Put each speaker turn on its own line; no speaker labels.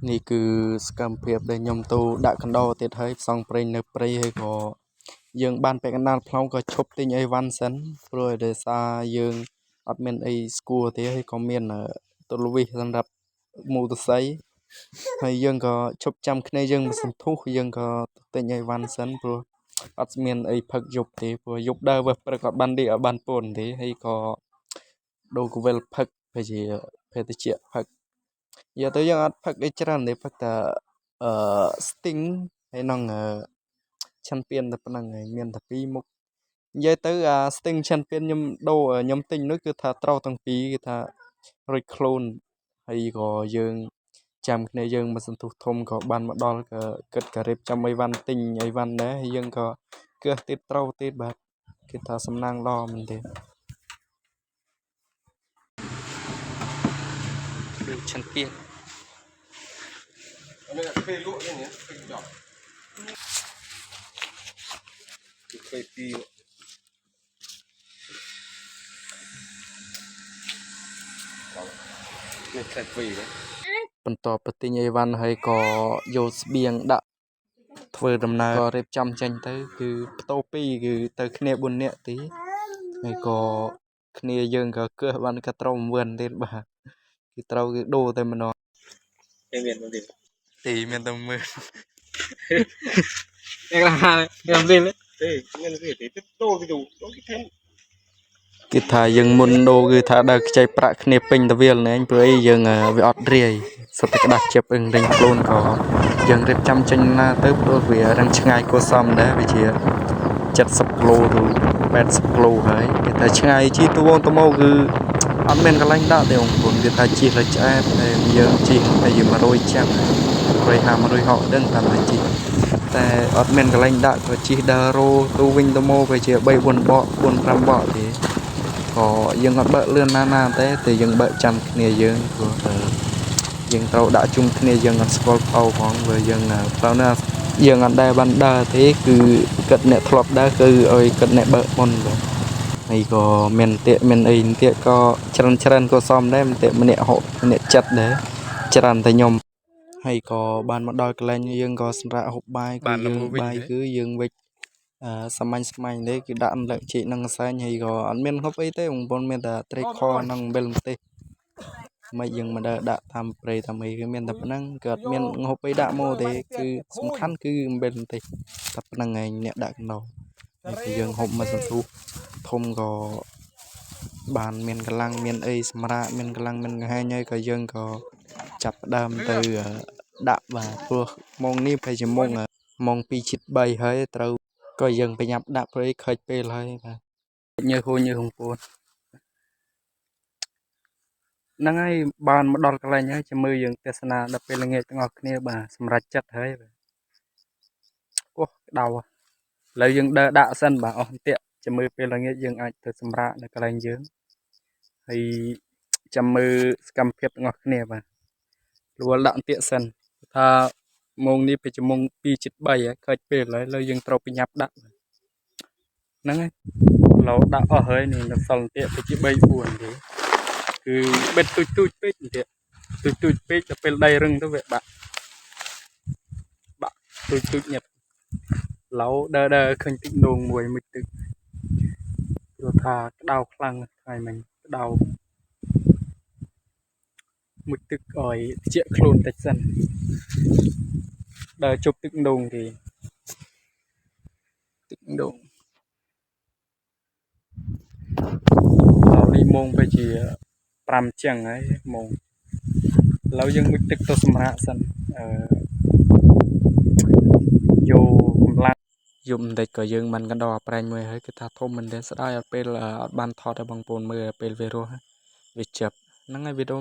นี่คือสกรรมเพียบได้ยมตูดักกันดอเตะให้สองเปรย์ในเปรย์ให้ก็ยังบ้านไปกันนานพร้อมก็ชบติงไอวันสันเพื่อเดซายังอัดเมนไอสกูเตะให้คอมเมนต์ตัวลุยสำหรับมูตัวไซให้ยังก็ชบจำคะแนนยังมาสันทุกยังก็ติงไอวันสันเพื่ออัดเมนไอพักยุบเตะเพื่อยุบได้แบบประกอบบันดีบันปนเตะให้ก็ดูกูเวลพักไปเจอไปเตะเจียพัก giờ tôiยังอัดพักได้จรันได้พักแต่สติงให้น้องแชมเปี้ยนแต่ปนังไงเมียนแต่ปีมุกgiờ tớiสติงแชมเปี้ยนยมโดยมติงนึกคือถ้าเต้าตั้งปีคือถ้าริคลูนให้ก็ยังจำในยังมาสันทุทมก็บันมาดอลก็เกิดกระเริบจำไอ้วันติงไอ้วันนะให้ยังก็เกิดติดเต้าติดแบบคือถ้าสำนักรอมันเดียวดูแชมเปี้ยน
Này cây lụa này nhé, cây nhỏ, cây pi, này cây vỉ đấy.
បន្តប្រតិញអីវ៉ាន់ហើយក៏យកស្បៀងដាក់ធ្វើដំណើរក៏រៀបចំចេញទៅគឺផ្ទោពីរគឺទៅគ្នា4នាក់ទីហើយក៏គ្នាយើងក៏កើសបានក៏ត្រូវមិនទៀតបាទគឺត្រូវគឺដូរតែម្ដង
Em miền làm gì?
ទីមានតែមើល
Em là hai, em lên đấy. Thế, em là gì? Thế tiếp đô thì đủ, đô cái thêm.
គឺថាយើងមុនដូរគឺថាដើរខ្ចីប្រាក់គ្នាពេញទៅវាលនេះព្រោះអីយើងវាអត់រាយសុទ្ធតែក្តាស់ជិបអឹងរែងខ្លួនក៏យើងរៀបចំចេញណាទៅព្រោះវារឹងឆ្ងាយគួរសមដែរវាជា70គីឡូទៅ80គីឡូហើយគេថាឆ្ងាយជីទៅវងទៅមកគឺអត់មានកន្លែងដាក់ទេបងប្អូនគេថាជីលើឆ្អែតតែយើងជីតែយើង100ចាំ150 160ដឹងតាមតែជីតែអត់មានកន្លែងដាក់ក៏ជីដើររោទៅវិញទៅមកវាជា3 4បក4 5បកទេ ក៏យើងអត់បើកលឿនណាទេតែយើងបើកចាំគ្នាយើងព្រោះយើងត្រូវដាក់ជុំគ្នាយើងអត់ស្គាល់ផ្អោផងព្រោះយើងផ្លូវណាយើងអត់ដែលបានដើរទេគឺគិតអ្នកធ្លាប់ដើរគឺឲ្យគិតអ្នកបើកមុនបាទហើយក៏មានទៀកមានអីទៀកក៏ច្រើនក៏សមដែរទៀកម្នាក់60ម្នាក់ចិត្តដែរច្រើនតែខ្ញុំហើយក៏បានមកដល់កន្លែងយើងក៏សម្រាប់ហូបបាយគឺយើងបាយគឺយើងវិច សាមញ្ញនេះគឺដាក់អន្លឹកជីកនឹងសែងហើយក៏អត់មានហូបអីទេបងប្អូនមានតែត្រីខនឹងអំបិលម្ទេសមិនយើងមិនដើរដាក់តាមព្រៃតាមអីគឺមានតែប៉ុណ្ណឹងក៏អត់មានហូបអីដាក់មកទេគឺសំខាន់គឺអំបិលម្ទេសតែប៉ុណ្្នឹងឯងអ្នកដាក់កណ្ដោហើយយើងហូបមកសន្ទុះធំក៏បានមានកម្លាំងមានអីសម្រាប់មានកម្លាំងមានកង្ហែងហើយក៏យើងក៏ចាប់ដើមទៅដាក់បាទព្រោះម៉ោងនេះប្រហែលជាម៉ោង2 ជិត 3ហើយត្រូវ ក៏យើងប្រញាប់ដាក់ព្រៃខិចពេលហើយបាទញើហួញើហងពួនហ្នឹងហើយបានមកដល់កន្លែងហើយចាំមើលយើងទេសនាដល់ពេលល្ងាចទាំងអស់គ្នាបាទសម្រាប់ចិត្តហើយបាទអូក្តៅឥឡូវយើងដើរដាក់សិនបាទអស់ទៀតចាំមើលពេលល្ងាចយើងអាចទៅសម្រាប់នៅកន្លែងយើងហើយចាំមើលសកម្មភាពទាំងអស់គ្នាបាទលួលដាក់ទៀតសិនថាម៉ោងនេះពេលជាម៉ោង2 ជិត 3ហើយខិចពេលហើយឥឡូវយើងត្រូវប្រញាប់ដាក់ ហ្នឹងហើយឡូវដាក់អស់ហើយនេះនៅសល់ទៀតទៅជា3 4ទេគឺបិទទូចពេកទៀតទូចពេកទៅពេលដីរឹងទៅវាបាក់ទូចញាប់ឡូវដើរឃើញទឹកដងមួយទឹកព្រោះថាក្តៅខ្លាំងថ្ងៃមិញក្តៅមួយទឹកអោយជាខ្លួនតិចសិនដើរជប់ទឹកដងទេទឹកដង នេះម៉ោងទៅជា5ចឹងហើយម៉ោងឥឡូវយើងមុជទឹកទៅសម្រាប់សិនយកកម្លាំងយប់បន្តិចក៏យើងបានកណ្ដោប្រែងមួយហើយគឺថាធំមិនដែរស្ដាយអត់ពេលអត់បានថតឲ្យបងប្អូនមើលពេលវារស់វាចាប់ហ្នឹងហើយវីដេអូ